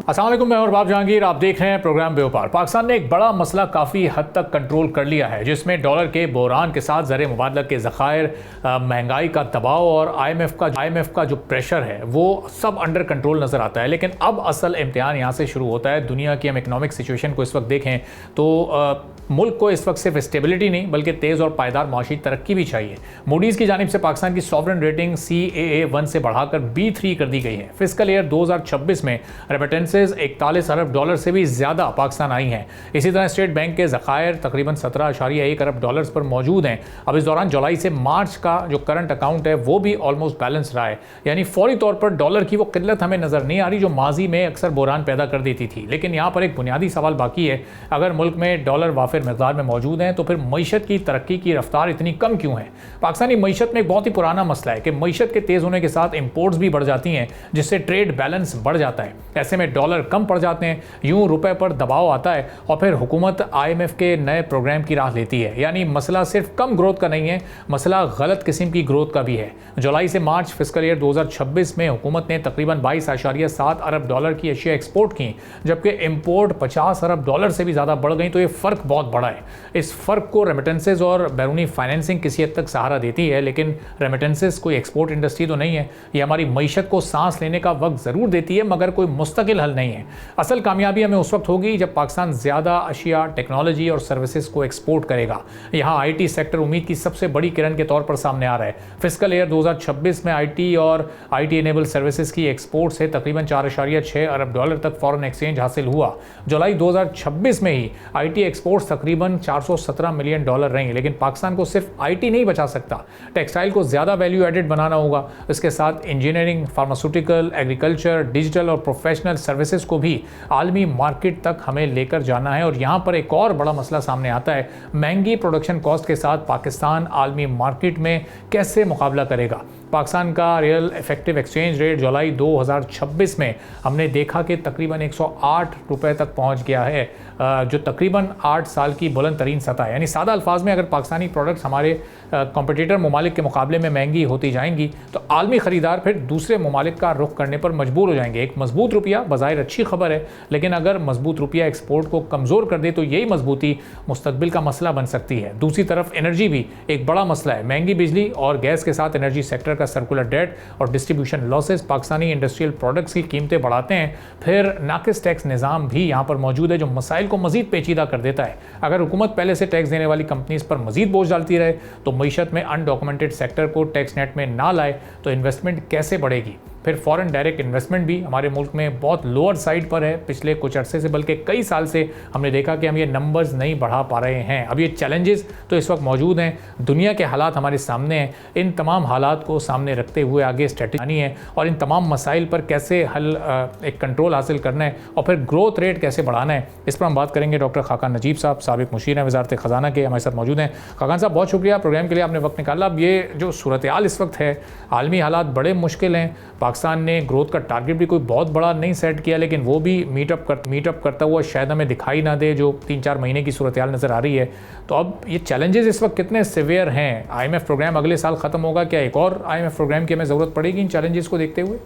अस्सलाम वालेकुम, मैं और बाब जहांगीर, आप देख रहे हैं प्रोग्राम बेवपार। पाकिस्तान ने एक बड़ा मसला काफ़ी हद तक कंट्रोल कर लिया है, जिसमें डॉलर के बहरान के साथ ज़र मुबादला के ज़खायर, महंगाई का दबाव और IMF का जो प्रेशर है वो सब अंडर कंट्रोल नज़र आता है। लेकिन अब असल इम्तिहान यहाँ से शुरू होता है। दुनिया की हम इकनॉमिक सिचुएशन को इस वक्त देखें तो मुल्क को इस वक्त सिर्फ स्टेबिलिटी नहीं बल्कि तेज़ और पायदार माशी तरक्की भी चाहिए। मूडीज़ की जानिब से पाकिस्तान की सॉवरेन रेटिंग CAA1 से बढ़ाकर B3 कर दी गई है। फिस्कल ईयर 2026 में रेमिटेंसेज 41 अरब डॉलर से भी ज़्यादा पाकिस्तान आई हैं। इसी तरह स्टेट बैंक के ज़खायर तकरीबन 17.1 अरब डॉलर्स पर मौजूद हैं। अब इस दौरान जुलाई से मार्च का जो करंट अकाउंट है वो भी ऑलमोस्ट बैलेंस रहा है, यानी फौरी तौर पर डॉलर की वो किल्लत हमें नज़र नहीं आ रही जो माजी में अक्सर बहरान पैदा कर देती थी। लेकिन यहाँ पर एक बुनियादी सवाल बाकी है, अगर मुल्क में डॉलर वाफिर मकदार में मौजूद हैं तो फिर मईशत की तरक्की की रफ्तार इतनी कम क्यों है? पाकिस्तानी मईशत में एक बहुत ही पुराना मसला है कि मईशत के तेज़ होने के साथ इंपोर्ट्स भी बढ़ जाती हैं, जिससे ट्रेड बैलेंस बढ़ जाता है। ऐसे में डॉलर कम पड़ जाते हैं, यूं रुपए पर दबाव आता है और फिर हुकूमत IMF के नए प्रोग्राम की राह लेती है। यानी मसला सिर्फ कम ग्रोथ का नहीं है, मसला गलत किस्म की ग्रोथ का भी है। जुलाई से मार्च फिस्कल ईयर 2026 में हुकूमत ने तकरीबन 22.7 अरब डॉलर की अशिया एक्सपोर्ट की, जबकि इंपोर्ट 50 अरब डॉलर से भी ज़्यादा बढ़ गई। तो ये फ़र्क बहुत बड़ा है। इस फ़र्क को रेमिटेंसेज और बैरूनी फाइनेंसिंग किसी हद तक सहारा देती है, लेकिन रेमिटेंसेज कोई एक्सपोर्ट इंडस्ट्री तो नहीं है। ये हमारी मईशत को सांस लेने का वक्त ज़रूर देती है, मगर कोई मुस्तकिल हल नहीं है। असल कामयाबी हमें उस वक्त होगी जब पाकिस्तान ज़्यादा अशिया, टेक्नोलॉजी और सर्विसेज को एक्सपोर्ट करेगा। यहाँ IT सेक्टर उम्मीद की सबसे बड़ी किरण के तौर पर सामने आ रहा है। फिस्कल ईयर 2026 में IT और IT इनेबल सर्विसेज की एक्सपोर्ट से तकरीबन 4.6 अरब डॉलर तक फॉरेन एक्सचेंज हासिल हुआ। जुलाई 2026 में ही IT एक्सपोर्ट्स तकरीबन 417 मिलियन डॉलर रही। लेकिन पाकिस्तान को सिर्फ IT नहीं बचा सकता, टेक्सटाइल को ज़्यादा वैल्यू एडेड बनाना होगा। इसके साथ इंजीनियरिंग, फार्मास्यूटिकल, एग्रीकल्चर, डिजिटल और प्रोफेशनल सर्विसेज को भी आलमी मार्केट तक हमें लेकर जाना है। और यहाँ पर एक और बड़ा मसला सामने आता है, महंगी प्रोडक्शन कॉस्ट के साथ पाकिस्तान आलमी मार्केट में कैसे मुकाबला करेगा। पाकिस्तान का रियल इफेक्टिव एक्सचेंज रेट जुलाई 2026 में हमने देखा कि तकरीबन 108 रुपए तक पहुंच गया है, जो तकरीबन 8 साल की बुलंद तरीन सतह है। यानी सादा अल्फाज में अगर पाकिस्तानी प्रोडक्ट्स हमारे कॉम्पिटिटर ममालिक के मुकाबले में महंगी होती जाएंगी तो आलमी ख़रीदार फिर दूसरे ममालिक का रुख करने पर मजबूर हो जाएंगे। एक मजबूत रुपया बज़ाहिर अच्छी खबर है, लेकिन अगर मजबूत रुपया एक्सपोर्ट को कमज़ोर कर दे तो यही मजबूती मुस्तकबिल का मसला बन सकती है। दूसरी तरफ एनर्जी भी एक बड़ा मसला है। महंगी बिजली और गैस के साथ एनर्जी सेक्टर का सर्कुलर डेट और distribution losses Pakistani industrial products की कीमतें बढ़ाते हैं। फिर नाकिस टैक्स निज़ाम भी यहाँ पर मौजूद है जो मसाइल को मज़ीद पेचीदा कर देता है। अगर हुकूमत पहले से टैक्स देने वाली कंपनीज पर मज़ीद बोझ डालती रहे तो मईशत में अनडॉक्यूमेंटेड सेक्टर को टैक्स नेट में ना लाए तो इन्वेस्टमेंट कैसे बढ़ेगी। फिर फॉरेन डायरेक्ट इन्वेस्टमेंट भी हमारे मुल्क में बहुत लोअर साइड पर है पिछले कुछ अरसे से, बल्कि कई साल से हमने देखा कि हम ये नंबर्स नहीं बढ़ा पा रहे हैं। अब ये चैलेंजेस तो इस वक्त मौजूद हैं, दुनिया के हालात हमारे सामने हैं। इन तमाम हालात को सामने रखते हुए आगे स्ट्रेटजी है और इन तमाम मसाइल पर कैसे एक कंट्रोल हासिल करना है और फिर ग्रोथ रेट कैसे बढ़ाना है, इस पर हम बात करेंगे। डॉक्टर खाकान नजीब साहब साबिक मुशीर हैं वज़ारत ख़ज़ाना के, हमारे साथ मौजूद हैं। खाकान साहब, बहुत शुक्रिया प्रोग्राम के लिए आपने वक्त निकाला। अब ये जो सूरत हाल इस वक्त है, आलमी हालात बड़े मुश्किल हैं। पाकिस्तान ने ग्रोथ का टारगेट भी कोई बहुत बड़ा नहीं सेट किया, लेकिन वो भी मीटअप करता हुआ शायद हमें दिखाई ना दे, जो 3-4 महीने की सूरत हाल नज़र आ रही है। तो अब ये चैलेंजेस इस वक्त कितने सिवियर हैं? IMF प्रोग्राम अगले साल ख़त्म होगा, क्या एक और IMF प्रोग्राम की हमें ज़रूरत पड़ेगी इन चैलेंजेस को देखते हुए?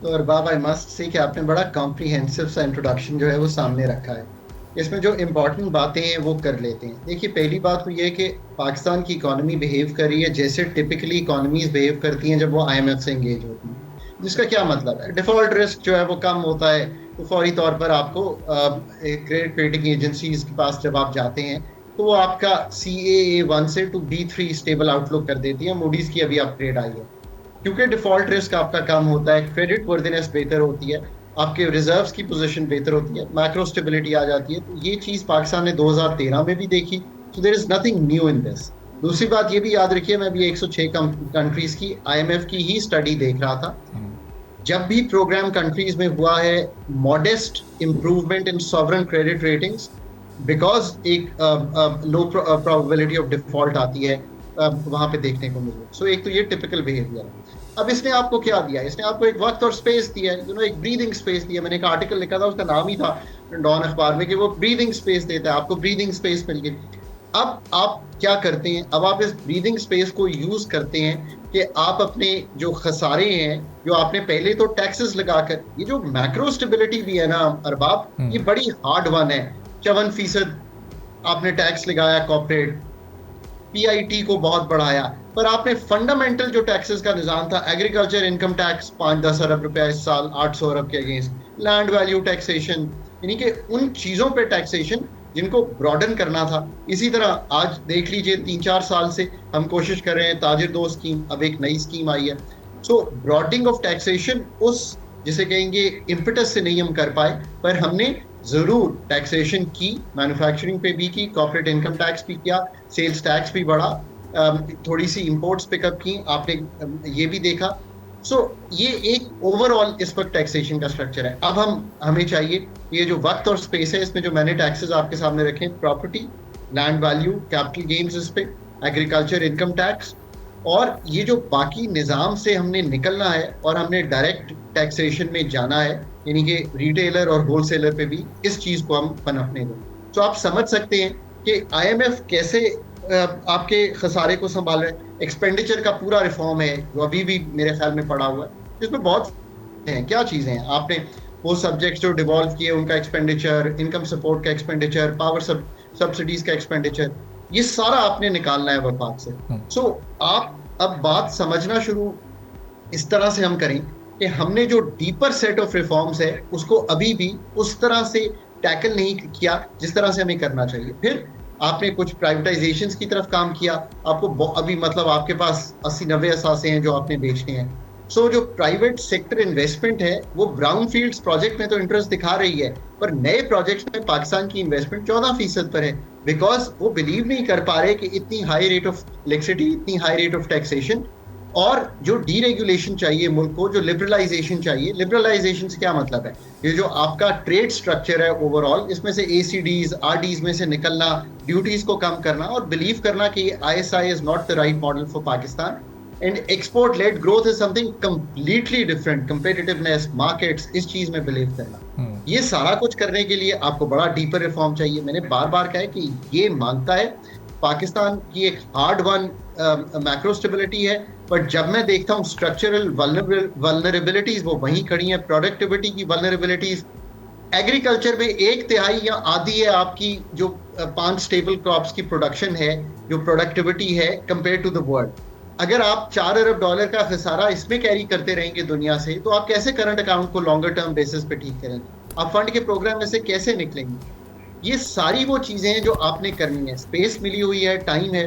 तो और बाब, आई मस्ट से कि आपने बड़ा कॉम्प्रिहेंसिव सा इंट्रोडक्शन जो है वो सामने रखा है। इसमें जो इम्पॉर्टेंट बातें हैं वो कर लेते हैं। देखिए, पहली बात तो ये है कि पाकिस्तान की इकॉनमी बिहेव कर रही है जैसे टिपिकली इकॉनमीज बिहेव करती हैं जब वो IMF से एंगेज होती हैं। जिसका क्या मतलब है, डिफ़ॉल्ट रिस्क जो है वो कम होता है। तो फौरी तौर पर आपको क्रेडिट रेटिंग एजेंसीज के पास जब आप जाते हैं तो वो आपका CAA1 से to B3 स्टेबल आउटलुक कर देती है। मूडीज़ की अभी अपग्रेड आई है, क्योंकि डिफ़ॉल्ट रिस्क आपका कम होता है, क्रेडिट वर्दिनेस बेहतर होती है, आपके रिजर्व्स की पोजीशन बेहतर होती है, मैक्रो स्टेबिलिटी आ जाती है। तो ये चीज़ पाकिस्तान ने 2013 में भी देखी। So there is nothing new in this. दूसरी बात ये भी याद रखिए, मैं भी 106 कंट्रीज़ की IMF की ही स्टडी देख रहा था। जब भी प्रोग्राम कंट्रीज में हुआ है modest improvement in sovereign credit ratings, because एक लो प्रोबेबिलिटी ऑफ डिफॉल्ट आती है वहाँ पे देखने को मिली। सो एक तो ये टिपिकल बिहेवियर है। अब इसने आपको क्या दिया? इसने आपको एक वक्त और स्पेस दिया है, एक ब्रीदिंग स्पेस दिया। मैंने एक आर्टिकल लिखा था, उसका नाम ही था डॉन अखबार में, कि वो ब्रीदिंग स्पेस देता है आपको। ब्रीदिंग स्पेस मिल गई। अब आप क्या करते हैं? अब आप इस ब्रीदिंग स्पेस को यूज करते हैं कि आप अपने जो खसारे हैं, जो आपने पहले तो टैक्सेस लगाकर, ये जो मैक्रो स्टेबिलिटी भी है ना अरबाब, ये बड़ी हार्ड वन है। 54% आपने टैक्स लगाया कॉर्पोरेट, पीआईटी को बहुत बढ़ाया, पर आपने फंडामेंटल जो टैक्सेस का निजाम था, एग्रीकल्चर इनकम टैक्स 5-10 अरब रुपया इस साल, 800 अरब के अगेंस्ट, लैंड वैल्यू टैक्सेशन, यानी कि उन चीजों पे टैक्सेशन जिनको ब्रॉडन करना था। इसी तरह आज देख लीजिए 3-4 साल से हम कोशिश कर रहे हैं, ताजिर दो स्कीम, अब एक नई स्कीम आई है। सो ब्रॉडनिंग ऑफ टैक्सेशन उस जिसे कहेंगे इम्पिटस से नहीं हम कर पाए, पर हमने जरूर टैक्सेशन की, मैन्युफैक्चरिंग पे भी की, कॉर्पोरेट इनकम टैक्स भी किया, सेल्स टैक्स भी बढ़ा, थोड़ी सी इंपोर्ट्स पिकअप की, आपने ये भी देखा। सो ये एक ओवरऑल इस वक्त टैक्सेशन का स्ट्रक्चर है। अब हमें चाहिए ये जो वक्त और स्पेस है, इसमें जो मैंने टैक्सेस आपके सामने रखे, property, land value, capital gains, इस पे एग्रीकल्चर इनकम टैक्स, और ये जो बाकी निज़ाम से हमने निकलना है और हमने डायरेक्ट टैक्सेशन में जाना है, यानी कि रिटेलर और होलसेलर पे भी इस चीज़ को हम पनपने दें। तो आप समझ सकते हैं कि आईएमएफ कैसे आपके खसारे को संभाल रहे हैं। एक्सपेंडिचर का पूरा रिफॉर्म है जो अभी भी मेरे ख्याल में पड़ा हुआ है, जिसमें बहुत हैं, क्या चीज़ें हैं, आपने वो सब्जेक्ट्स जो डिवॉल्व किए उनका एक्सपेंडिचर, इनकम सपोर्ट का एक्सपेंडिचर, पावर सब्सिडीज का एक्सपेंडिचर, ये सारा आपने निकालना है वफाक से। सो आप अब बात समझना शुरू इस तरह से हम करें कि हमने जो डीपर सेट ऑफ रिफॉर्म्स है उसको अभी भी उस तरह से टैकल नहीं किया जिस तरह से हमें करना चाहिए। फिर आपने कुछ प्राइवेटाइजेशंस की तरफ काम किया, आपको अभी मतलब आपके पास 80-90 असासे हैं जो आपने बेचने हैं। सो जो प्राइवेट सेक्टर इन्वेस्टमेंट है वो ब्राउन फील्ड्स प्रोजेक्ट में तो इंटरेस्ट दिखा रही है, पर नए प्रोजेक्ट्स में पाकिस्तान की इन्वेस्टमेंट 14% पर है, बिकॉज वो बिलीव नहीं कर पा रहे कि इतनी हाई रेट ऑफ इलेक्ट्रिसिटी, इतनी हाई रेट ऑफ टैक्सेशन, और जो डीरेगुलेशन चाहिए मुल्क को, जो लिबरलाइजेशन चाहिए। लिबरलाइजेशन से क्या मतलब है, ये जो आपका ट्रेड स्ट्रक्चर है ओवरऑल, इसमें से एसीडीज, आरडीज में से निकलना, ड्यूटीज को कम करना और बिलीव करना कि ISI is not the right model for Pakistan, and export led growth is something completely different, competitiveness, markets, इस चीज में बिलीव करना। ये सारा कुछ करने के लिए आपको बड़ा डीपर रिफॉर्म चाहिए। मैंने बार बार कहा है कि ये मांगता है पाकिस्तान की एक हार्ड वन मैक्रो स्टेबिलिटी है, बट जब मैं देखता हूँ स्ट्रक्चरल वल्नरेबिलिटीज वो वहीं खड़ी हैं, प्रोडक्टिविटी की वल्नरेबिलिटीज, एग्रीकल्चर में 1/3 या आधी है आपकी जो 5 स्टेबल क्रॉप्स की प्रोडक्शन है, जो प्रोडक्टिविटी है कंपेयर टू द वर्ल्ड। अगर आप $4 अरब का खसारा इसमें कैरी करते रहेंगे दुनिया से, तो आप कैसे करंट अकाउंट को लॉन्गर टर्म बेसिस पे ठीक करेंगे, आप फंड के प्रोग्राम में से कैसे निकलेंगे। ये सारी वो चीजें हैं जो आपने करनी है, स्पेस मिली हुई है, टाइम है।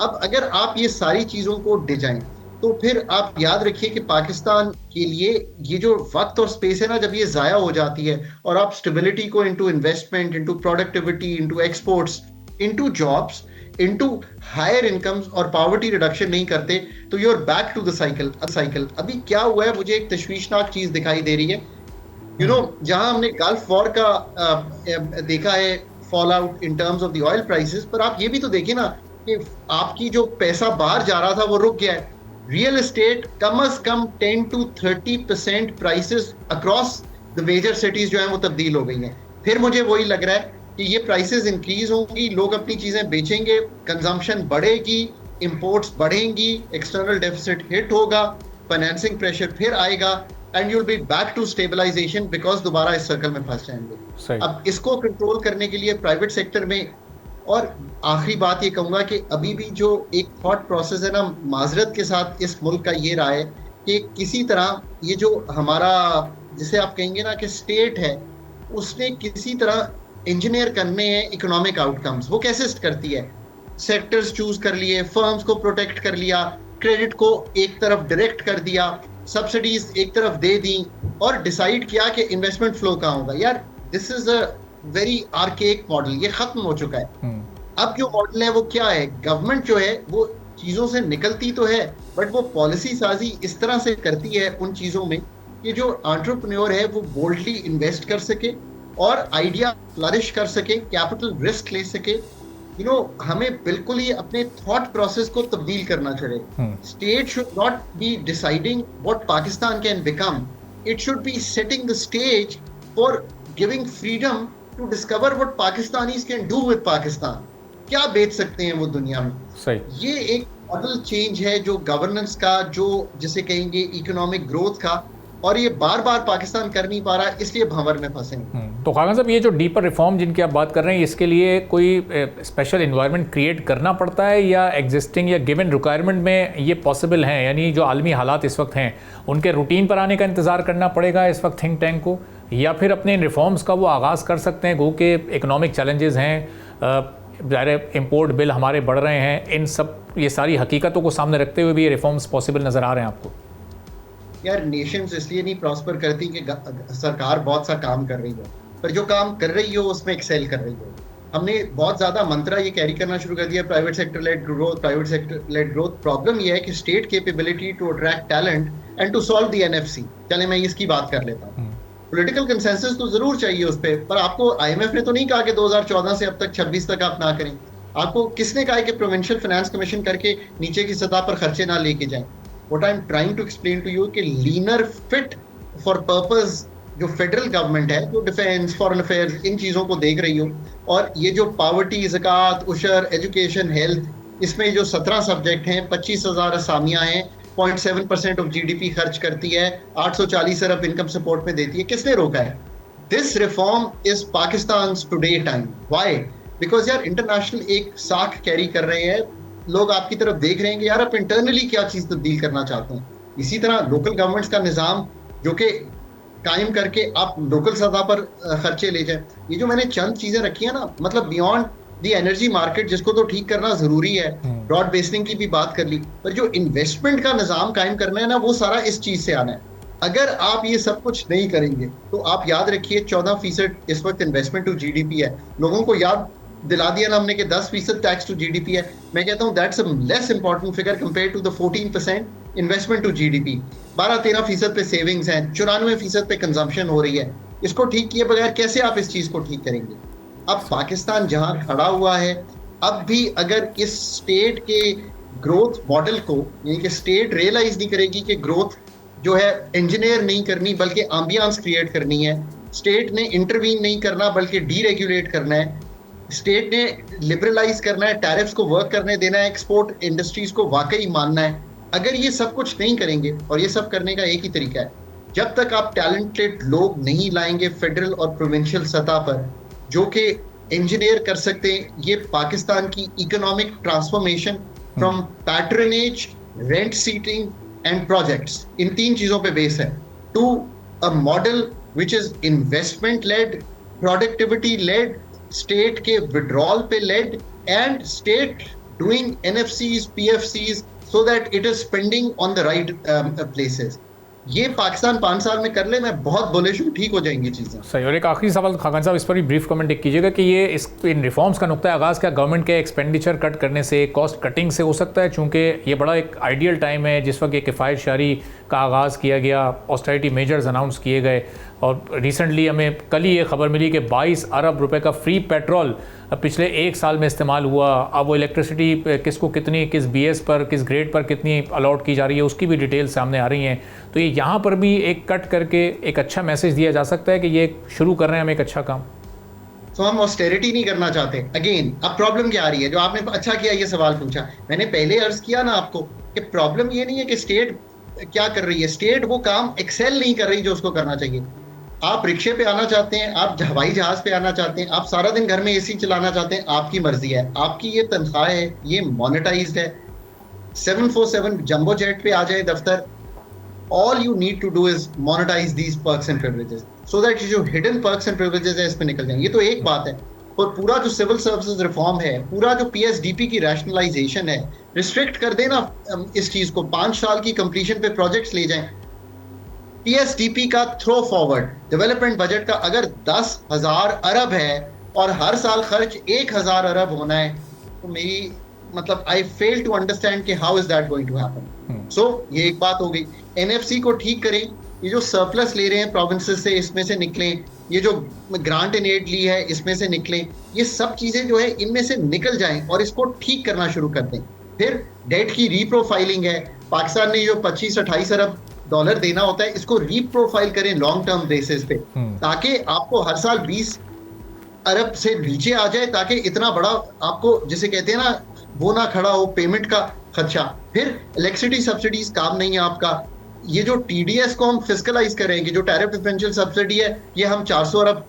अब अगर आप ये सारी चीजों को डिजाइन, तो फिर आप याद रखिए कि पाकिस्तान के लिए ये जो वक्त और स्पेस है ना, जब ये जाया हो जाती है और आप स्टेबिलिटी को into investment, into productivity, into exports, into jobs, into higher incomes और पॉवर्टी रिडक्शन नहीं करते, तो you are back to the cycle. अभी क्या हुआ है, मुझे एक तशवीशनाक चीज दिखाई दे रही है। जहां हमने गल्फ वॉर का देखा है fall out in terms of the oil prices, पर आप ये भी तो देखिए ना कि आपकी जो पैसा बाहर जा रहा था वो रुक गया है। Real estate come as come 10 to 30% prices across the major cities जो है वो तब्दील हो गई हैं। फिर मुझे वही लग रहा है कि ये प्राइसेस इंक्रीज होंगी, लोग अपनी चीजें बेचेंगे, कंजम्पशन बढ़ेगी, इंपोर्ट्स बढ़ेंगी, एक्सटर्नल डेफिसिट हिट होगा, फाइनेंसिंग प्रेशर फिर आएगा, and you will be back to stabilisation, because दोबारा इस सर्कल में फंस जाएंगे। अब इसको कंट्रोल करने के लिए प्राइवेट सेक्टर में, और आखिरी बात ये कहूंगा कि अभी भी जो एक थॉट प्रोसेस है ना, माजरत के साथ इस मुल्क का ये रहा है कि किसी तरह ये जो हमारा जिसे आप कहेंगे ना कि स्टेट है, उसने किसी तरह इंजीनियर करने हैं इकोनॉमिक आउटकम्स। वो कैसे करती है, सेक्टर्स चूज कर लिए, फर्म्स को प्रोटेक्ट कर लिया, क्रेडिट को एक तरफ डायरेक्ट कर दिया, सब्सिडीज एक तरफ दे दी, और डिसाइड किया कि इन्वेस्टमेंट फ्लो कहाँ होगा। यार this is a very archaic model, ये खत्म हो चुका है। अब जो मॉडल है वो क्या है, गवर्नमेंट जो है वो चीजों से निकलती तो है, बट वो पॉलिसी साजी इस तरह से करती है उन चीजों में कि जो एंटरप्रेन्योर है वो बोल्डली इन्वेस्ट कर सके और आइडिया फ्लरिश कर सके, कैपिटल रिस्क ले सके। हमें बिल्कुल ही अपने थॉट प्रोसेस को तब्दील करना चाहिए। State should not be deciding what Pakistan can become, it should be setting the stage for giving freedom to discover what Pakistanis can do with Pakistan. क्या बेच सकते हैं वो दुनिया में, सही। ये एक मॉडल चेंज है, जो गवर्नेंस का, जो जिसे कहेंगे इकोनॉमिक ग्रोथ का, और ये बार बार पाकिस्तान कर नहीं पा रहा, इसलिए भंवर में फंसे हैं। तो खान साहब, ये जो डीपर रिफॉर्म जिनकी आप बात कर रहे हैं, इसके लिए कोई स्पेशल इन्वायरमेंट क्रिएट करना पड़ता है या एग्जिस्टिंग या गिवन रिक्वायरमेंट में ये पॉसिबल हैं? यानी जो आलमी हालात इस वक्त हैं उनके रूटीन पर आने का इंतज़ार करना पड़ेगा इस वक्त थिंक टैंक को, या फिर अपने इन रिफॉर्म्स का वो आगाज़ कर सकते हैं? गो के इकोनॉमिक चैलेंजेस हैं, ज़ाहिर इम्पोर्ट बिल हमारे बढ़ रहे हैं, इन सब ये सारी हकीकतों को सामने रखते हुए भी ये रिफॉर्म्स पॉसिबल नज़र आ रहे हैं आपको? यार, नेशंस इसलिए नहीं प्रॉस्पर करती कि सरकार बहुत सा काम कर रही हो, पर जो काम कर रही हो उसमें एक्सेल कर रही हो। हमने बहुत ज्यादा मंत्रा ये कैरी करना शुरू कर दिया, private sector led growth, private sector led growth. Problem ये है कि state capability to attract talent and to solve the NFC, चले मैं इसकी बात कर लेता हूँ। पॉलिटिकल कंसेंसस तो जरूर चाहिए उस पर आपको आईएमएफ ने तो नहीं कहा कि 2014 से अब तक 26 तक आप ना करें। आपको किसने कहा कि प्रोविंशियल फाइनेंस कमीशन करके नीचे की सतह पर खर्चे ना लेके जाएं? What I'm trying to explain to you कि लीनर फिट फॉर पर्पस जो फेडरल गवर्नमेंट है, जो डिफेंस, फॉरेन अफेयर्स, इन चीज़ों को देख रही हो, और ये जो पावर्टी, ज़कात, उशर, एजुकेशन, हेल्थ, इसमें जो 17 सब्जेक्ट हैं, 25,000 असामियाँ हैं, 0.7% ऑफ जीडीपी खर्च करती है, 840 अरब इनकम सपोर्ट में देती है। किसने रोका है? This reform is Pakistan today time. Why? Because यार इंटरनेशनल एक साख कैरी कर रहे हैं, लोग आपकी तरफ देख रहे हैं कि यार आप इंटरनली क्या चीज तब्दील करना चाहते हैं। इसी तरह लोकल गवर्नमेंट्स का निज़ाम जो कि कायम करके आप लोकल सतह पर खर्चे ले जाए। ये जो मैंने चंद चीजें रखी है ना, मतलब बियॉन्ड दी एनर्जी मार्केट, जिसको तो ठीक करना जरूरी है, ब्रॉड बेसिंग की भी बात कर ली, पर जो इन्वेस्टमेंट का निज़ाम कायम करना है ना, वो सारा इस चीज से आना है। अगर आप ये सब कुछ नहीं करेंगे तो आप याद रखिए 14% इस वक्त इन्वेस्टमेंट टू जीडीपी है। लोगों को याद दिला दिया ना हमने कि 10% टैक्स टू जीडीपी है। मैं कहता हूं that's a less important figure compare to the 14% investment to GDP. 12-13% पे सेविंग्स हैं, 94% पे कंजम्पशन हो रही है। इसको ठीक किए बगैर कैसे आप इस चीज को ठीक करेंगे? अब पाकिस्तान जहां खड़ा हुआ है, अब भी अगर इस स्टेट के ग्रोथ मॉडल को, यानी कि स्टेट रियलाइज नहीं करेगी कि ग्रोथ जो है इंजीनियर नहीं करनी बल्कि एम्बियंस क्रिएट करनी है, स्टेट ने इंटरवीन नहीं करना बल्कि डीरेगुलेट करना है, स्टेट ने लिबरलाइज करना है, टैरिफ्स को वर्क करने देना है, एक्सपोर्ट इंडस्ट्रीज को वाकई मानना है। अगर ये सब कुछ नहीं करेंगे, और ये सब करने का एक ही तरीका है, जब तक आप टैलेंटेड लोग नहीं लाएंगे फेडरल और प्रोविंशियल सतह पर जो कि इंजीनियर कर सकते हैं, ये पाकिस्तान की economic transformation from patronage, rent seeking and projects, इन 3 चीजों पे बेस है, to a model which is investment led, productivity led, state के विड्रॉल पे led, and state doing NFCs, PFCs, so that it is spending on the right places. ये पाकिस्तान 5 साल में कर ले, मैं बहुत बुलिश हूँ, ठीक हो जाएंगी चीजें। सही। और एक आखिरी सवाल खान साहब, इस पर भी ब्रीफ कमेंट कीजिएगा कि ये इन रिफॉर्म्स का नुक्ता आगाज़ क्या गवर्नमेंट के एक्सपेंडिचर कट करने से, कॉस्ट कटिंग से हो सकता है? चूँकि ये बड़ा एक आइडियल टाइम है जिस वक्त ये किफ़ायत शारी का आगाज़ किया गया, ऑस्टेरिटी मेजर्स अनाउंस किए गए, और रिसेंटली हमें कल ही ये खबर मिली कि 22 अरब रुपए का फ्री पेट्रोल पिछले 1 साल में इस्तेमाल हुआ। अब वो इलेक्ट्रिसिटी किसको कितनी, किस बीएस पर, किस ग्रेड पर कितनी अलॉट की जा रही है, उसकी भी डिटेल सामने आ रही हैं। तो ये यहाँ पर भी एक कट करके एक अच्छा मैसेज दिया जा सकता है कि ये शुरू कर रहे हैं हम एक अच्छा काम। तो हम ऑस्टेरिटी नहीं करना चाहते। अगेन अब प्रॉब्लम क्या आ रही है, जो आपने अच्छा किया ये सवाल पूछा। मैंने पहले अर्ज किया ना आपको कि प्रॉब्लम ये नहीं है कि स्टेट क्या कर रही है, स्टेट वो काम एक्सेल नहीं कर रही जो उसको करना चाहिए। आप रिक्शे पे आना चाहते हैं, आप हवाई जहाज पे आना चाहते हैं, आप सारा दिन घर में एसी चलाना चाहते हैं, आपकी मर्जी है। आपकी ये तनख्वाह है, ये मोनेटाइज्ड है। 747 जंबो जेट पे आ जाए दफ्तर, all you need to do is monetise these perks and privileges, so that जो हिडन पर्क्स एंड प्रिविलेजेस है इस पे निकल जाएंगे। ये तो एक बात है। और पूरा जो सिविल सर्विसेज रिफॉर्म है, पूरा जो पीएसडीपी की रैशनलाइजेशन है, रिस्ट्रिक्ट कर देना इस चीज को, 5 साल की कंप्लीशन पे प्रोजेक्ट्स ले जाएं। पीएसडीपी का थ्रो फॉरवर्ड डेवलपमेंट बजट का अगर 10,000 अरब है और हर साल खर्च 1,000 अरब होना है, तो मेरी मतलब आई फेल टू अंडरस्टैंड कि how is that going to happen. So ये एक बात हो गई। एनएफसी को ठीक करें, ये जो सरप्लस ले रहे हैं प्रोविंसेस से, इसमें से निकलें, ये जो ग्रांट एंड एड ली है इसमें से निकलें, ये सब चीजें जो है इनमें से निकल जाएं और इसको ठीक करना शुरू कर दें। फिर डेट की रीप्रोफाइलिंग है, पाकिस्तान ने जो 25-28 अरब डॉलर देना होता है, इसको रीप्रोफाइल करें लॉन्ग टर्म बेसिस पे, ताकि आपको हर साल 20 अरब से नीचे आ जाए, ताकि इतना बड़ा आपको जिसे कहते हैं ना वो ना खड़ा हो, पेमेंट का खदशा। फिर इलेक्ट्रिसिटी सब्सिडीज काम नहीं है आपका। ये जो टीडीएस को हम फिस्कलाइज करेंगे, जो टैरिफ डिफरेंशियल सब्सिडी है, ये हम 400 अरब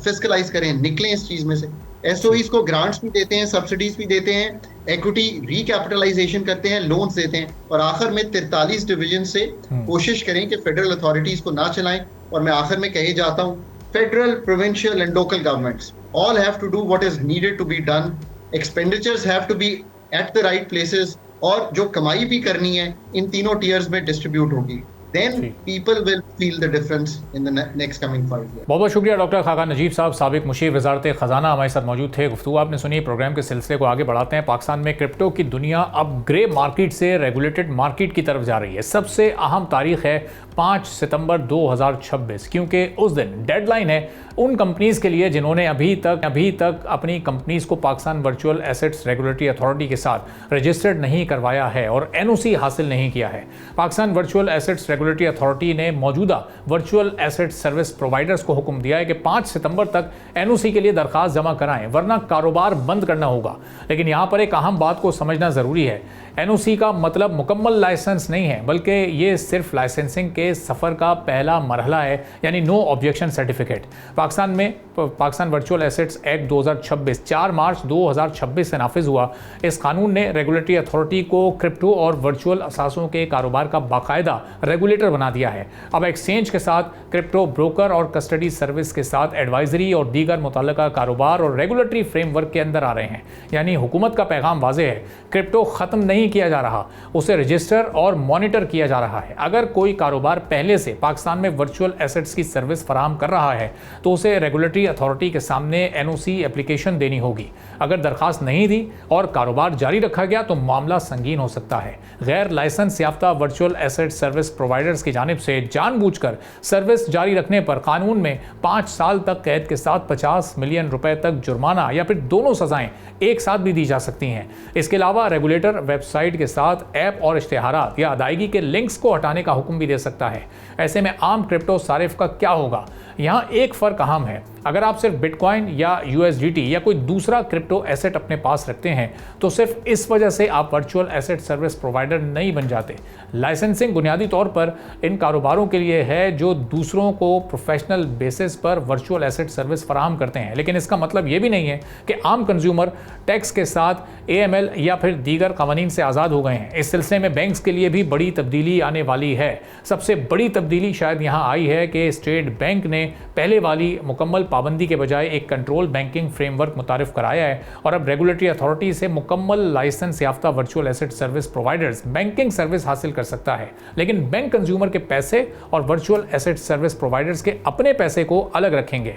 फिस्कलाइज करें, निकलें इस चीज में से। एसओईज को ग्रांट्स भी देते हैं, सब्सिडीज भी देते हैं, इक्विटी रिकैपिटलाइजेशन करते हैं, लोन्स देते हैं, और आखिर में 43 डिवीजन से कोशिश करें कि फेडरल अथॉरिटीज को ना चलाएं। और मैं आखिर में कहे जाता हूं, federal, provincial and local governments all have to do what is needed to be done. Expenditures have to be at the right places, और जो कमाई भी करनी है इन तीनों टीयर्स में डिस्ट्रीब्यूट होगी। Then people will feel the difference in the next coming 5 years. बहुत बहुत शुक्रिया डॉक्टर खाकान नजीब साहब, साबिक मुशीर वजारत ख़जाना हमारे साथ मौजूद थे। गुफ्तगू आपने सुनी। प्रोग्राम के सिलसिले को आगे बढ़ाते हैं। पाकिस्तान में क्रिप्टो की दुनिया अब ग्रे मार्केट से रेगुलेटेड मार्केट की तरफ जा रही है। सबसे अहम तारीख है 5 सितंबर 2026, क्योंकि उस दिन डेडलाइन है उन कंपनीज़ के लिए जिन्होंने अभी तक अपनी कंपनीज़ को Pakistan virtual assets regulatory authority के साथ रजिस्टर्ड नहीं करवाया है और एनओसी हासिल नहीं किया है। Pakistan virtual assets regulatory authority ने मौजूदा वर्चुअल एसेट सर्विस प्रोवाइडर्स को हुक्म दिया है कि 5 सितंबर तक एनओसी के लिए दरखास्त जमा कराएं, वरना कारोबार बंद करना होगा। लेकिन यहाँ पर एक अहम बात को समझना ज़रूरी है। एनओसी का मतलब मुकम्मल लाइसेंस नहीं है, बल्कि ये सिर्फ लाइसेंसिंग के सफ़र का पहला मरहला है, यानी नो ऑब्जेक्शन सर्टिफिकेट। पाकिस्तान में Pakistan virtual assets act 2026 4 March 2026 से नाफिज हुआ। इस कानून ने रेगुलेटरी अथॉरिटी को क्रिप्टो और वर्चुअल असासों के कारोबार का बाकायदा रेगुलेटर बना दिया है। अब एक्सचेंज के साथ क्रिप्टो ब्रोकर और कस्टडी सर्विस के साथ एडवाइजरी और दीगर मुतल्लका कारोबार और रेगुलेटरी फ्रेमवर्क के अंदर आ रहे हैं। यानी हुकूमत का पैगाम वाज़ेह है, क्रिप्टो ख़त्म नहीं किया जा रहा, उसे रजिस्टर और मॉनिटर किया जा रहा है। अगर कोई कारोबार पहले से पाकिस्तान में वर्चुअल एसेट्स की सर्विस फराहम कर रहा है तो उसे रेगुलेटरी अथॉरिटी के सामने एनओसी एप्लीकेशन देनी होगी। अगर दरखास्त नहीं दी और कारोबार जारी रखा गया तो मामला संगीन हो सकता है। गैर लाइसेंस याफ्ता वर्चुअल एसेट सर्विस प्रोवाइडर्स की जानिब से जानबूझकर सर्विस जारी रखने पर कानून में 5 साल तक कैद के साथ 50 मिलियन रुपए तक जुर्माना या फिर दोनों सजाएं एक साथ भी दी जा सकती हैं। इसके अलावा रेगुलेटर वेबसाइट के साथ ऐप और इश्तिहारात या अदायगी के लिंक्स को हटाने का हुक्म भी दे सकता है। ऐसे में आम क्रिप्टो सारिफ का क्या होगा? यहाँ एक फ़र्क अहम है। अगर आप सिर्फ बिटकॉइन या USDT या कोई दूसरा क्रिप्टो एसेट अपने पास रखते हैं तो सिर्फ इस वजह से आप वर्चुअल एसेट सर्विस प्रोवाइडर नहीं बन जाते। लाइसेंसिंग बुनियादी तौर पर इन कारोबारों के लिए है जो दूसरों को प्रोफेशनल बेसिस पर वर्चुअल एसेट सर्विस फराहम करते हैं, लेकिन इसका मतलब ये भी नहीं है कि आम कंज्यूमर टैक्स के साथ AML या फिर दीगर कवानीन से आज़ाद हो गए हैं। इस सिलसिले में बैंक्स के लिए भी बड़ी तब्दीली आने वाली है। सबसे बड़ी तब्दीली शायद यहाँ आई है कि स्टेट बैंक ने पहले वाली मुकम्मल पाबंदी के बजाय एक कंट्रोल बैंकिंग फ्रेमवर्क मुतारिफ कराया है और अब रेगुलेटरी अथॉरिटी से मुकम्मल लाइसेंस याफ्ता virtual asset service providers banking service हासिल कर सकता है। लेकिन बैंक कंज्यूमर के पैसे और वर्चुअल एसेट सर्विस प्रोवाइडर्स के अपने पैसे को अलग रखेंगे।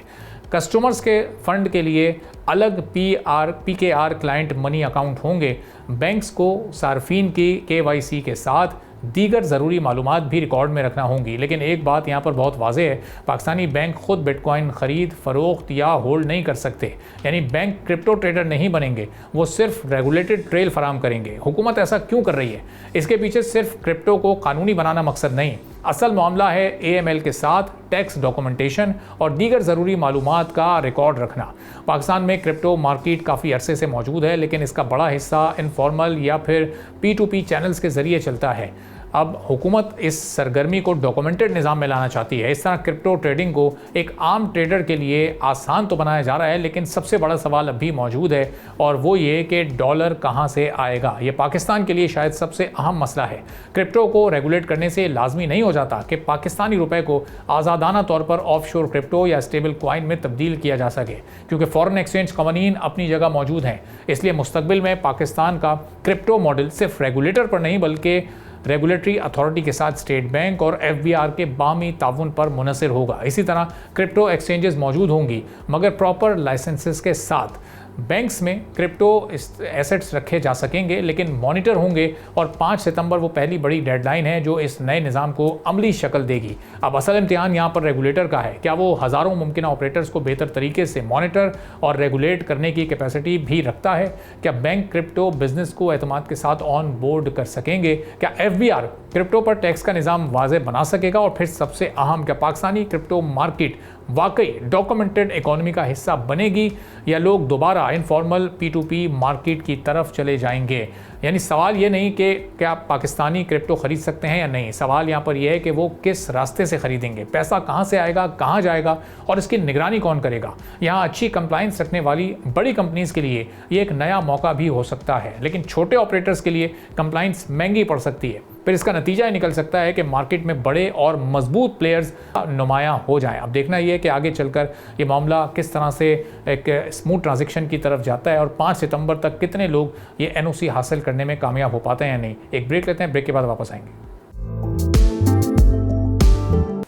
कस्टमर्स के फंड के लिए अलग PKR क्लाइंट मनी अकाउंट होंगे। बैंक्स को सार्फिन की KYC के साथ दीगर ज़रूरी मालूमात भी रिकॉर्ड में रखना होंगी। लेकिन एक बात यहाँ पर बहुत वाज़ेह है, पाकिस्तानी बैंक खुद बिटकॉइन ख़रीद फ़रोख्त या होल्ड नहीं कर सकते। यानी बैंक क्रिप्टो ट्रेडर नहीं बनेंगे, वो सिर्फ रेगुलेटेड ट्रेल फराहम करेंगे। हुकूमत ऐसा क्यों कर रही है? इसके पीछे सिर्फ क्रिप्टो को कानूनी बनाना मकसद नहीं, असल मामला है AML के साथ टैक्स डॉक्यूमेंटेशन और दीगर ज़रूरी मालूमात का रिकॉर्ड रखना। पाकिस्तान में क्रिप्टो मार्केट काफ़ी अरसे से मौजूद है, लेकिन इसका बड़ा हिस्सा इनफॉर्मल या फिर P2P चैनल्स के ज़रिए चलता है। अब हुकूमत इस सरगर्मी को डॉक्यूमेंटेड निज़ाम में लाना चाहती है। इस तरह क्रिप्टो ट्रेडिंग को एक आम ट्रेडर के लिए आसान तो बनाया जा रहा है, लेकिन सबसे बड़ा सवाल अभी मौजूद है और वो ये कि डॉलर कहाँ से आएगा। ये पाकिस्तान के लिए शायद सबसे अहम मसला है। क्रिप्टो को रेगुलेट करने से लाजमी नहीं हो जाता कि पाकिस्तानी रुपए को आज़ादाना तौर पर ऑफशोर क्रिप्टो या स्टेबल कॉइन में तब्दील किया जा सके, क्योंकि फॉरेन एक्सचेंज कवानीन अपनी जगह मौजूद हैं। इसलिए मुस्तकबिल में पाकिस्तान का क्रिप्टो मॉडल सिर्फ रेगुलेटर पर नहीं बल्कि रेगुलेटरी अथॉरिटी के साथ स्टेट बैंक और FBR के बामी ताउन पर मुनसर होगा। इसी तरह क्रिप्टो एक्सचेंजेस मौजूद होंगी, मगर प्रॉपर लाइसेंसेस के साथ। बैंक्स में क्रिप्टो एसेट्स रखे जा सकेंगे, लेकिन मॉनिटर होंगे और 5 सितंबर वो पहली बड़ी डेडलाइन है जो इस नए निज़ाम को अमली शक्ल देगी। अब असल इम्तिहान यहाँ पर रेगुलेटर का है। क्या वो हज़ारों मुमकिन ऑपरेटर्स को बेहतर तरीके से मॉनिटर और रेगुलेट करने की कैपेसिटी भी रखता है? क्या बैंक क्रिप्टो बिजनेस को एतमाद के साथ ऑन बोर्ड कर सकेंगे? क्या FBR क्रिप्टो पर टैक्स का निज़ाम वाज़ेह बना सकेगा? और फिर सबसे अहम, क्या पाकिस्तानी क्रिप्टो मार्केट वाकई डॉक्यूमेंटेड इकोनॉमी का हिस्सा बनेगी या लोग दोबारा क्या इनफॉर्मल P2P मार्केट की तरफ चले जाएंगे? यानी सवाल ये नहीं कि क्या पाकिस्तानी क्रिप्टो खरीद सकते हैं या नहीं, सवाल यहाँ पर यह है कि वो किस रास्ते से खरीदेंगे, पैसा कहाँ से आएगा, कहाँ जाएगा और इसकी निगरानी कौन करेगा। यहाँ अच्छी कंप्लाइंस रखने वाली बड़ी कंपनीज के लिए ये एक नया मौका भी हो सकता है, लेकिन छोटे ऑपरेटर्स के लिए कंप्लाइंस महंगी पड़ सकती है। फिर इसका नतीजा ये निकल सकता है कि मार्केट में बड़े और मजबूत प्लेयर्स नुमायां हो जाएं। अब देखना ये है कि आगे चलकर ये मामला किस तरह से एक स्मूथ ट्रांजैक्शन की तरफ जाता है और 5 सितंबर तक कितने लोग ये NOC हासिल करने में कामयाब हो पाते हैं या नहीं। एक ब्रेक लेते हैं, ब्रेक के बाद वापस आएंगे।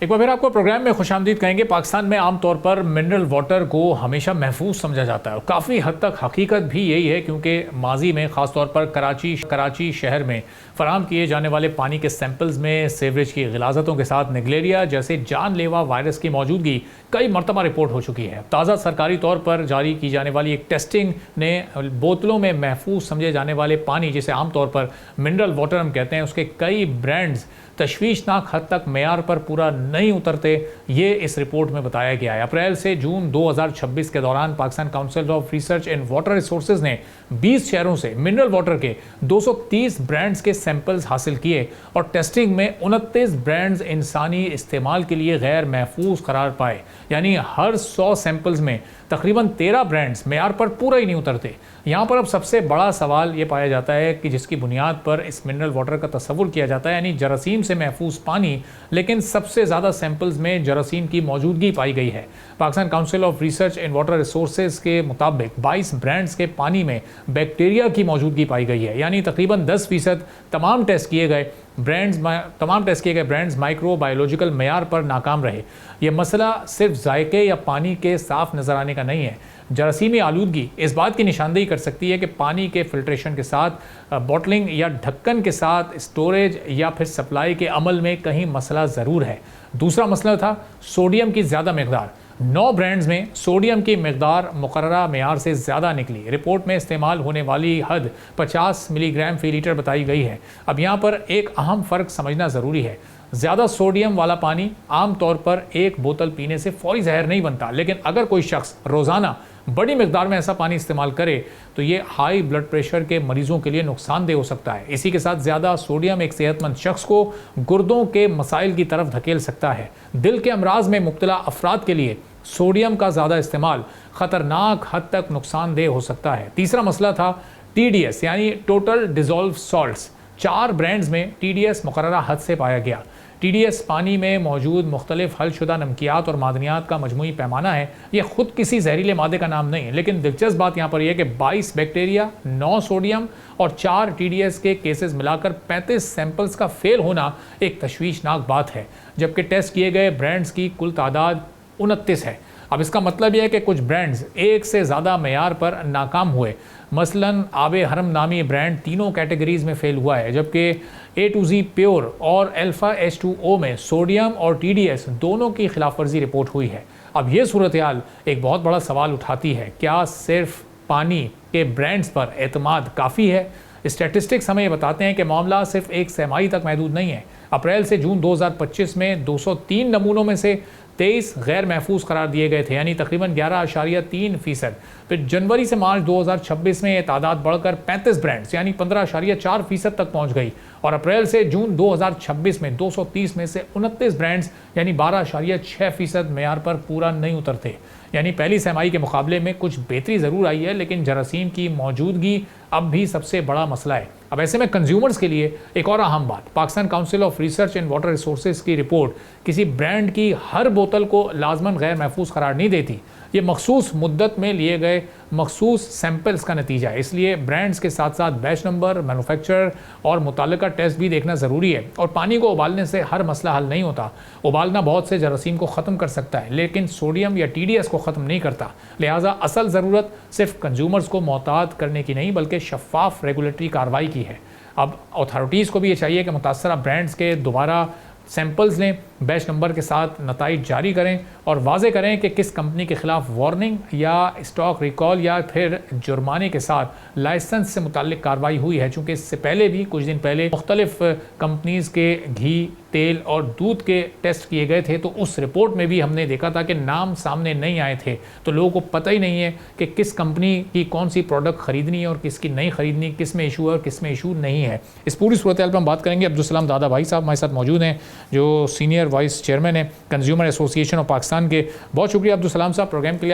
एक बार फिर आपको प्रोग्राम में खुशामदीद कहेंगे। पाकिस्तान में आमतौर पर मिनरल वाटर को हमेशा महफूज समझा जाता है और काफ़ी हद तक हकीकत भी यही है, क्योंकि माजी में ख़ासतौर पर कराची शहर में फराहम किए जाने वाले पानी के सैंपल्स में सीवरेज की गिलाजतों के साथ निगलेरिया जैसे जानलेवा वायरस की मौजूदगी कई मरतबा रिपोर्ट हो चुकी है। ताज़ा सरकारी तौर पर जारी की जाने वाली एक टेस्टिंग ने बोतलों में महफूज समझे जाने वाले पानी, जिसे आमतौर पर मिनरल वाटर हम कहते हैं, उसके कई ब्रांड्स तशवीशनाक हद तक मेयार पर पूरा नहीं उतरते, ये इस रिपोर्ट में बताया गया है। अप्रैल से जून 2026 के दौरान Pakistan council of research and water resources ने 20 शहरों से मिनरल वाटर के 230 ब्रांड्स के सैंपल्स हासिल किए और टेस्टिंग में 29 ब्रांड्स इंसानी इस्तेमाल के लिए गैर महफूज करार पाए। यानी हर 100 सैंपल्स में तकरीबन 13 ब्रांड्स मेयार पर पूरा ही नहीं उतरते। यहाँ पर अब सबसे बड़ा सवाल ये पाया जाता है कि जिसकी बुनियाद पर इस मिनरल वाटर का तस्वुर किया जाता है, यानी जरासीम से महफूज पानी, लेकिन सबसे ज़्यादा सैंपल्स में जरासीम की मौजूदगी पाई गई है। Pakistan council of research and water resources के मुताबिक 22 ब्रांड्स के पानी में बैक्टीरिया की मौजूदगी पाई गई है, यानी तकरीबन 10% तमाम टेस्ट किए गए ब्रांड्स माइक्रोबायोलॉजिकल मेयार पर नाकाम रहे। ये मसला सिर्फ जायके या पानी के साफ नज़र आने का नहीं है। जरासीमी आलूदगी इस बात की निशानदेही कर सकती है कि पानी के फिल्ट्रेशन के साथ बॉटलिंग या ढक्कन के साथ स्टोरेज या फिर सप्लाई के अमल में कहीं मसला ज़रूर है। दूसरा मसला था सोडियम की ज़्यादा मकदार। 9 ब्रांड्स में सोडियम की मकदार मुकर्ररा मेयार से ज़्यादा निकली। रिपोर्ट में इस्तेमाल होने वाली हद 50 मिलीग्राम फी लीटर बताई गई है। अब यहाँ पर एक अहम फ़र्क समझना ज़रूरी है। ज़्यादा सोडियम वाला पानी आम तौर पर एक बोतल पीने से फौरी जहर नहीं बनता, लेकिन अगर कोई शख्स रोज़ाना बड़ी मकदार में ऐसा पानी इस्तेमाल करे तो ये हाई ब्लड प्रेशर के मरीजों के लिए नुकसानदेह हो सकता है। इसी के साथ ज़्यादा सोडियम एक सेहतमंद शख्स को गुर्दों के मसाइल की तरफ धकेल सकता है। दिल के अमराज में मुब्तला अफराद के लिए सोडियम का ज़्यादा इस्तेमाल ख़तरनाक हद तक नुकसानदेह हो सकता है। तीसरा मसला था TDS यानी टोटल डिज़ोल्व सॉल्ट्स। 4 ब्रांड्स में TDS मुकर्ररा हद से पाया गया। TDS पानी में मौजूद मुख्तलिफ हलशुदा नमकियात और मादनियात का मजमूई पैमाना है। यह खुद किसी जहरीले मादे का नाम नहीं है, लेकिन दिलचस्प बात यहाँ पर यह कि 22 बैक्टीरिया, 9 सोडियम और 4 TDS के केसेस मिलाकर 35 सैंपल्स का फेल होना एक तशवीशनाक बात है, जबकि टेस्ट किए गए ब्रांड्स की कुल तादाद 29 है। अब इसका मतलब यह है कि कुछ ब्रांड्स एक से ज़्यादा मेयार पर नाकाम हुए। मसलन आबे हरम नामी ब्रांड तीनों कैटेगरीज में फेल हुआ है, जबकि A to Z प्योर और अल्फा H2O में सोडियम और TDS दोनों की खिलाफ वर्जी रिपोर्ट हुई है। अब ये सूरत हाल एक बहुत बड़ा सवाल उठाती है, क्या सिर्फ पानी के ब्रांड्स पर एतमाद काफ़ी है? स्टैटिस्टिक्स हमें ये बताते हैं कि मामला सिर्फ एक सहमाई तक महदूद नहीं है। अप्रैल से जून 2025 में 203 नमूनों में से 23 गैर महफूज करार दिए गए थे, यानी तकरीबन 11.3%। फिर जनवरी से मार्च 2026 में ये तादाद बढ़कर 35 ब्रांड्स यानी 15.4% तक पहुंच गई और अप्रैल से जून 2026 में 230 में से 29 ब्रांड्स यानी 12.6% मेयार पर पूरा नहीं उतरते। यानी पहली सहमाई के मुकाबले में कुछ बेहतरी ज़रूर आई है, लेकिन जरासीम की मौजूदगी अब भी सबसे बड़ा मसला है। अब ऐसे में कंज्यूमर्स के लिए एक और अहम बात, Pakistan council of research and water resources की रिपोर्ट किसी ब्रांड की हर बोतल को लाजमन गैर महफूज करार नहीं देती। ये मखसूस मुद्दत में लिए गए मखसूस सैंपल्स का नतीजा है। इसलिए ब्रांड्स के साथ साथ बैच नंबर, मैन्युफैक्चरर और मुताल्लिका टेस्ट भी देखना ज़रूरी है। और पानी को उबालने से हर मसला हल नहीं होता। उबालना बहुत से जरासीम को ख़त्म कर सकता है, लेकिन सोडियम या TDS को ख़त्म नहीं करता। लिहाजा असल ज़रूरत सिर्फ कंज्यूमर्स को मोहतात करने की नहीं, बल्कि शफाफ रेगुलेटरी कार्रवाई की है। अब अथॉरिटीज़ को भी ये चाहिए कि मुतासरा ब्रांड्स के दोबारा सैंपल्स लें बैच नंबर के साथ नताइज जारी करें और वाज़े करें कि किस कंपनी के ख़िलाफ़ वार्निंग या स्टॉक रिकॉल या फिर जुर्माने के साथ लाइसेंस से मुताल्लिक कार्रवाई हुई है। चूँकि इससे पहले भी कुछ दिन पहले मुख्तलिफ कंपनीज़ के घी, तेल और दूध के टेस्ट किए गए थे, तो उस रिपोर्ट में भी हमने देखा था कि नाम सामने नहीं आए थे, तो लोगों को पता ही नहीं है कि किस कंपनी की कौन सी प्रोडक्ट ख़रीदनी है और किसकी नहीं ख़रीदनी, किस में इशू है और किस में इशू नहीं है। इस पूरी सूरत पर हम बात करेंगे। अब्दुल सलाम दादा भाई साहब हमारे साथ मौजूद हैं, जो सीनियर वाइस चेयरमैन है कंज्यूमर एसोसिएशन ऑफ पाकिस्तान के। बहुत शुक्रिया अब्दुल सलाम साहब प्रोग्राम के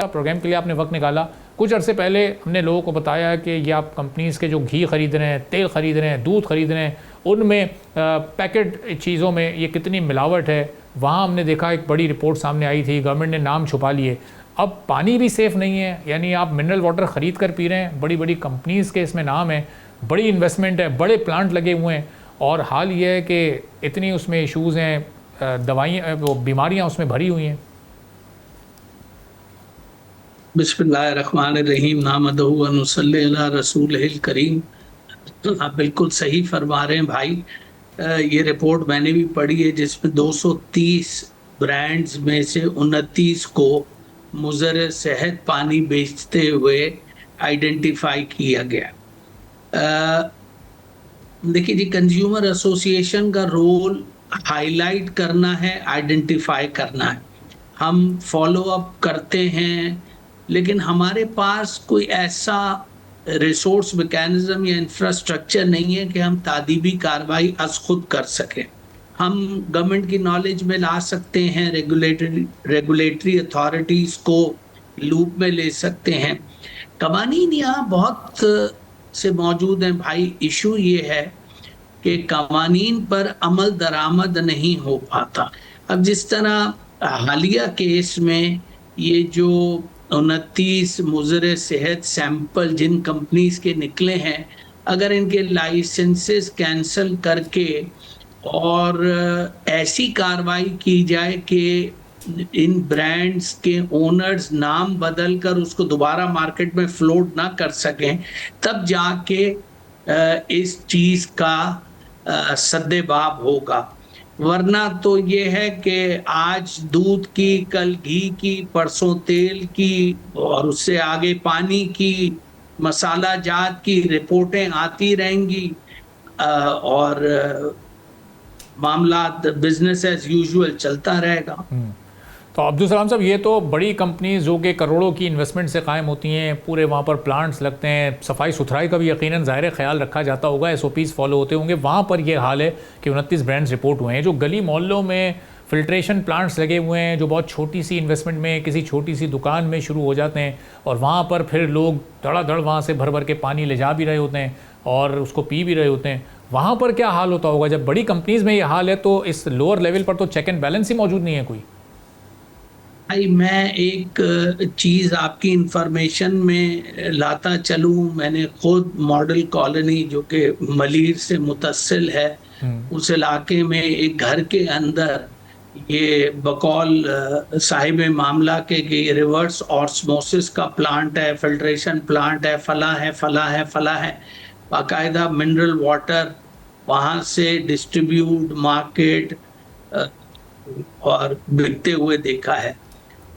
लिए आपने वक्त निकाला। कुछ अरसे पहले हमने लोगों को बताया कि ये आप कंपनीज़ के जो घी ख़रीद रहे हैं, तेल ख़रीद रहे हैं, दूध ख़रीद रहे हैं, उनमें पैकेट चीज़ों में ये कितनी मिलावट है। वहाँ हमने देखा एक बड़ी रिपोर्ट सामने आई थी, गवर्नमेंट ने नाम छुपा लिए। अब पानी भी सेफ़ नहीं है, यानी आप मिनरल वाटर ख़रीद कर पी रहे हैं, बड़ी बड़ी कंपनीज़ के इसमें नाम है, बड़ी इन्वेस्टमेंट है, बड़े प्लांट लगे हुए हैं, और हाल ये है कि इतनी उसमें इशूज़ हैं, दवाइयाँ, वो बीमारियाँ उसमें भरी हुई हैं। बिस्मिल्लाहिर्रहमानिर्रहीम नामदहु व नुसल्ली अला रसूलिहिल करीम। आप बिल्कुल सही फरमा रहे हैं भाई। ये रिपोर्ट मैंने भी पढ़ी है जिसमें 230 ब्रांड्स में से 29 को मुज़र सेहत पानी बेचते हुए आइडेंटिफाई किया गया। देखिए जी, कंज्यूमर एसोसिएशन का रोल हाईलाइट करना है, आइडेंटिफाई करना है। हम फॉलो अप करते हैं, लेकिन हमारे पास कोई ऐसा रिसोर्स मैकेनिज्म या इंफ्रास्ट्रक्चर नहीं है कि हम तादीबी कार्रवाई अज खुद कर सकें। हम गवर्नमेंट की नॉलेज में ला सकते हैं, रेगुलेटरी अथॉरिटीज़ को लूप में ले सकते हैं। कवानीन यहाँ बहुत से मौजूद हैं भाई। इशू ये है कि कवानीन पर अमल दरामद नहीं हो पाता। अब जिस तरह हालिया केस में ये जो 29 मुज़र सेहत सैंपल जिन कंपनीज के निकले हैं, अगर इनके लाइसेंसेस कैंसिल करके और ऐसी कार्रवाई की जाए कि इन ब्रांड्स के ओनर्स नाम बदल कर उसको दोबारा मार्केट में फ्लोट ना कर सकें, तब जाके इस चीज़ का सद्देबाब होगा। वरना तो ये है कि आज दूध की, कल घी की, परसों तेल की और उससे आगे पानी की, मसाला जात की रिपोर्टें आती रहेंगी और मामला बिजनेस एज यूजुअल चलता रहेगा। तो अब्दुल सलाम साहब, ये तो बड़ी कंपनी जो कि करोड़ों की इन्वेस्टमेंट से कायम होती हैं, पूरे वहाँ पर प्लांट्स लगते हैं, सफाई सुथराई का भी यकीनन ज़ाहिर ख्याल रखा जाता होगा, SOPs फॉलो होते होंगे। वहाँ पर ये हाल है कि 29 ब्रांड्स रिपोर्ट हुए हैं। जो गली मोहल्लों में फिल्ट्रेशन प्लांट्स लगे हुए हैं, जो बहुत छोटी सी इन्वेस्टमेंट में किसी छोटी सी दुकान में शुरू हो जाते हैं, और वहाँ पर फिर लोग धड़ाधड़ वहाँ से भर भर के पानी ले जा भी रहे होते हैं और उसको पी भी रहे होते हैं। वहाँ पर क्या हाल होता होगा? जब बड़ी कंपनीज़ में ये हाल है तो इस लोअर लेवल पर तो चेक एंड बैलेंस ही मौजूद नहीं है कोई। भाई, मैं एक चीज़ आपकी इंफॉर्मेशन में लाता चलूँ। मैंने खुद मॉडल कॉलोनी जो कि मलीर से मुतसिल है, उस इलाके में एक घर के अंदर ये बकौल साहिब मामला के रिवर्स ऑस्मोसिस का प्लांट है, फिल्ट्रेशन प्लांट है, फला है, फला है, फला है। बाकायदा मिनरल वाटर वहाँ से डिस्ट्रीब्यूट, मार्केट और बिकते हुए देखा है।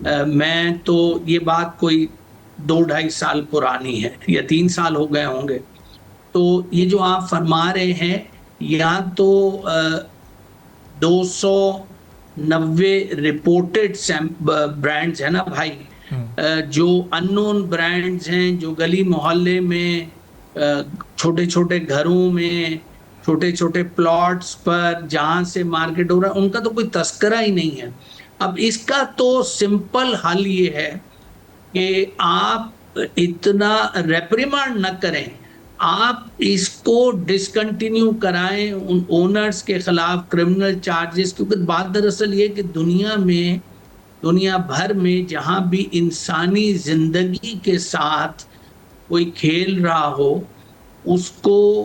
मैं तो ये बात कोई 2-2.5 साल पुरानी है या 3 साल हो गए होंगे। तो ये जो आप फरमा रहे हैं, यहाँ तो 290 रिपोर्टेड ब्रांड्स है ना भाई, जो अननोन ब्रांड्स हैं, जो गली मोहल्ले में छोटे छोटे घरों में, छोटे छोटे प्लॉट्स पर जहाँ से मार्केट हो रहा है, उनका तो कोई तस्करा ही नहीं है। अब इसका तो सिंपल हल ये है कि आप इतना रेप्रिमांड न करें, आप इसको डिसकंटिन्यू कराएं, उन ओनर्स के खिलाफ क्रिमिनल चार्जेस। क्योंकि बात दरअसल ये कि दुनिया भर में जहाँ भी इंसानी जिंदगी के साथ कोई खेल रहा हो, उसको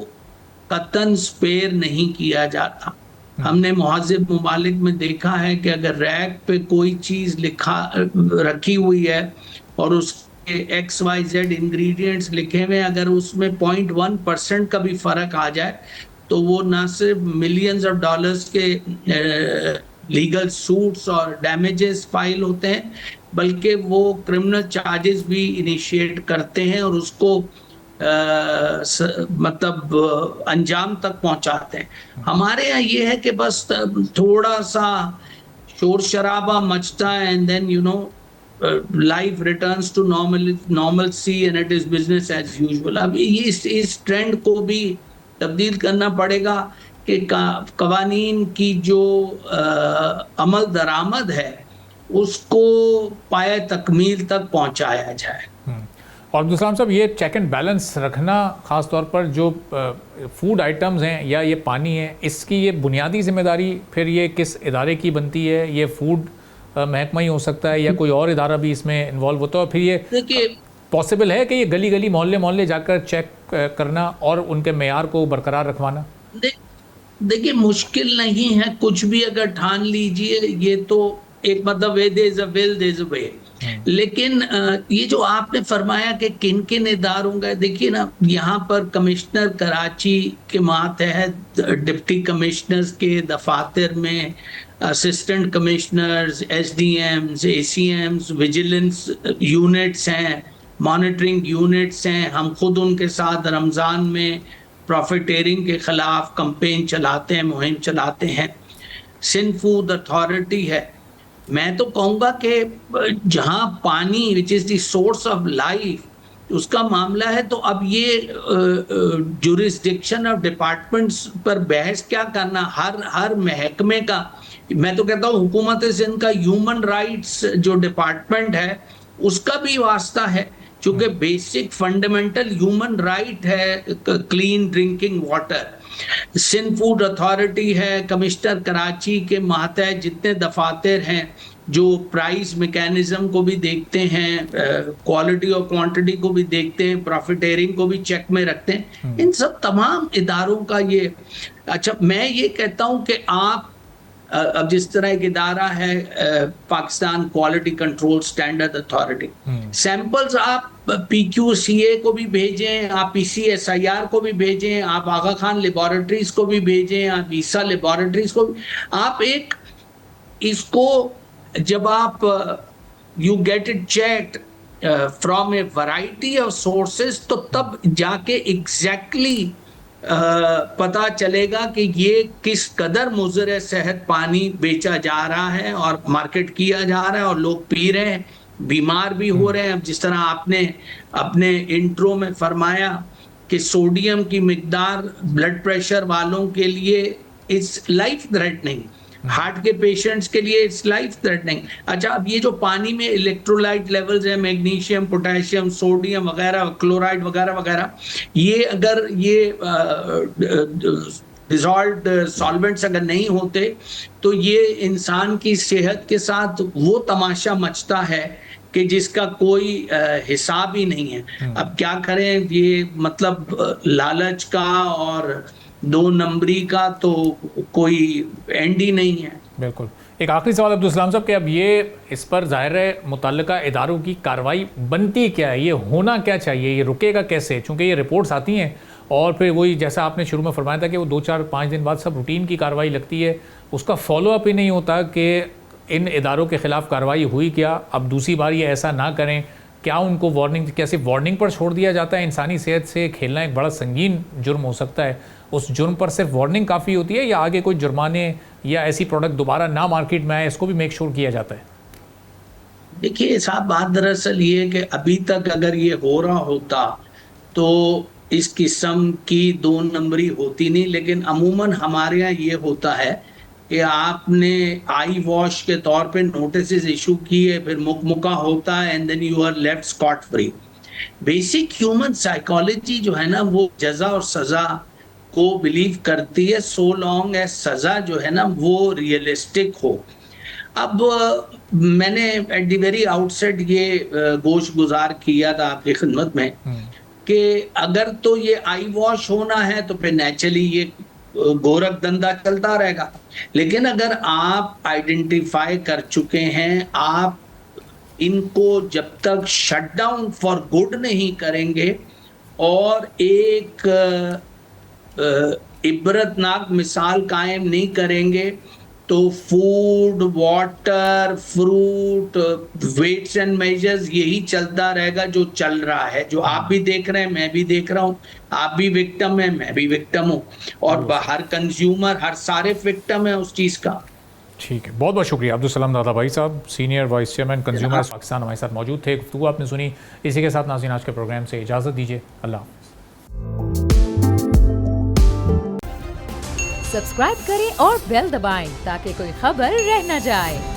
कतन स्पेयर नहीं किया जाता। हमने मुहज़्ज़िब ममालिक में देखा है कि अगर रैक पे कोई चीज़ रखी हुई है और उसके XYZ इंग्रेडिएंट्स लिखे हुए, अगर उसमें 0.1% का भी फ़र्क आ जाए तो वो ना सिर्फ मिलियंस ऑफ डॉलर्स के लीगल सूट्स और डैमेजेस फाइल होते हैं, बल्कि वो क्रिमिनल चार्जेस भी इनिशिएट करते हैं और उसको मतलब अंजाम तक पहुंचाते हैं। हमारे यहाँ ये है कि बस थोड़ा सा शोर शराबा मचता है and then life returns to normalcy and it is business as usual. अब ये इस ट्रेंड को भी तब्दील करना पड़ेगा कि कवानीन की जो अमल दरामद है उसको पाए तकमील तक पहुंचाया जाए। और दूसरा साहब, ये चेक एंड बैलेंस रखना, ख़ास तौर पर जो फूड आइटम्स हैं या ये पानी है, इसकी ये बुनियादी जिम्मेदारी फिर ये किस इदारे की बनती है? ये फूड महकमा ही हो सकता है या कोई और इदारा भी इसमें इन्वॉल्व होता है? फिर ये देखिए, पॉसिबल है कि ये गली गली मोहल्ले मोहल्ले जाकर चेक करना और उनके मेयार को बरकरार रखवाना? देखिए, मुश्किल नहीं है, कुछ भी अगर ठान लीजिए, ये तो एक मतलब there is a will there is a way. लेकिन ये जो आपने फरमाया कि किन किन इदारों का, देखिए ना, यहाँ पर कमिश्नर कराची के मातहत डिप्टी कमिश्नर्स के दफातर में assistant commissioners, SDMs, एसीएम्स, vigilance units हैं, मॉनिटरिंग यूनिट्स हैं। हम खुद उनके साथ रमज़ान में प्रॉफिटेरिंग के खिलाफ कैंपेन चलाते हैं, मुहिम चलाते हैं। सिंध फूड अथॉरिटी है। मैं तो कहूँगा कि जहाँ पानी which is the source of life उसका मामला है, तो अब ये जुरिस्डिक्शन ऑफ डिपार्टमेंट्स पर बहस क्या करना, हर महकमे का। मैं तो कहता हूँ हुकूमत सिंध का ह्यूमन राइट्स जो डिपार्टमेंट है उसका भी वास्ता है, क्योंकि बेसिक फंडामेंटल ह्यूमन राइट है clean drinking water. Sindh food authority है, कमिश्नर कराची के मातहत जितने दफातर हैं जो प्राइस मैकेनिज्म को भी देखते हैं, क्वालिटी और क्वांटिटी को भी देखते हैं, प्रॉफिटेरिंग को भी चेक में रखते हैं, इन सब तमाम इदारों का ये। अच्छा, मैं ये कहता हूँ कि आप अब जिस तरह एक इदारा है Pakistan quality control standard authority, samples आप PQCA को भी भेजें, आप PCSIR को भी भेजें, आप आगा खान लेबोरेटरीज को भी भेजें, आप ईसा लेबोरेटरीज को भी, आप एक इसको जब आप you get it checked from A variety of sources, तो तब जाके एग्जैक्टली पता चलेगा कि ये किस कदर मुज़र सेहत पानी बेचा जा रहा है और मार्केट किया जा रहा है और लोग पी रहे हैं, बीमार भी हो रहे हैं। अब जिस तरह आपने अपने इंट्रो में फरमाया कि सोडियम की मिकदार ब्लड प्रेशर वालों के लिए इट्स लाइफ थ्रेटनिंग, हार्ट के पेशेंट्स के लिए इट्स लाइफ थ्रेटनिंग। अच्छा, अब ये जो पानी में इलेक्ट्रोलाइट लेवल्स है, मैग्नीशियम, पोटेशियम, सोडियम वगैरह, क्लोराइड वगैरह वगैरह, ये अगर ये डिसॉल्व्ड सॉल्वेंट्स अगर नहीं होते तो ये इंसान की सेहत के साथ वो तमाशा मचता है कि जिसका कोई हिसाब ही नहीं है। अब क्या करें, ये मतलब लालच का और 2 नंबरी का तो कोई एंड ही नहीं है। बिल्कुल। एक आखिरी सवाल अब्दुल सलाम साहब कि अब ये इस पर ज़ाहिर है मुतल्लिका इदारों की कार्रवाई बनती क्या है, ये होना क्या चाहिए, ये रुकेगा कैसे? चूँकि ये रिपोर्ट्स आती हैं और फिर वही जैसा आपने शुरू में फरमाया था कि वो 2-4-5 दिन बाद सब रूटीन की कार्रवाई लगती है, उसका फॉलोअप ही नहीं होता कि इन इदारों के ख़िलाफ़ कार्रवाई हुई क्या, अब दूसरी बार ये ऐसा ना करें। क्या उनको वार्निंग, क्या सिर्फ वार्निंग पर छोड़ दिया जाता है? इंसानी सेहत से खेलना एक बड़ा संगीन जुर्म हो सकता है, उस जुर्म पर सिर्फ वार्निंग काफ़ी होती है या आगे कोई जुर्माने या ऐसी प्रोडक्ट दोबारा ना मार्केट में आए इसको भी मेक श्योर किया जाता है? देखिए साहब, बात दरअसल ये है कि अभी तक अगर ये हो रहा होता तो इस किस्म की 2 नंबरी होती नहीं, लेकिन अमूमन हमारे यहाँ ये होता है कि आपने आई वॉश के तौर पे नोटिस इशू किए, फिर मुकमुका होता है and then you are left scot free. Basic human psychology जो है ना, वो जजा और सजा को बिलीव करती है, सो लॉन्ग एज सजा जो है ना वो रियलिस्टिक हो। अब मैंने एट द वेरी आउटसेट ये गोश गुजार किया था आपकी खिदमत में कि अगर तो ये आई वॉश होना है तो फिर नेचुरली ये गोरख धंधा चलता रहेगा, लेकिन अगर आप आइडेंटिफाई कर चुके हैं, आप इनको जब तक शट डाउन फॉर गुड नहीं करेंगे और एक इबरतनाक मिसाल कायम नहीं करेंगे तो food, water, fruit, weights and measures यही चलता रहेगा जो चल रहा है, जो आप भी देख रहे हैं, मैं भी देख रहा हूँ, आप भी विक्टिम है, मैं भी विक्टिम हूँ, और हर कंज्यूमर, हर सारे विक्टिम है उस चीज का। ठीक है, बहुत बहुत शुक्रिया अब्दुल सलाम दादा भाई साहब, senior vice chairman consumers Pakistan, हमारे साथ मौजूद थे। गुफ्तगू आपने सुनी। इसी के साथ नाज़रीन आज के प्रोग्राम से इजाज़त दीजिए। अल्लाह हाफ़िज़। सब्सक्राइब करें और बेल दबाएं ताकि कोई खबर रह न जाए।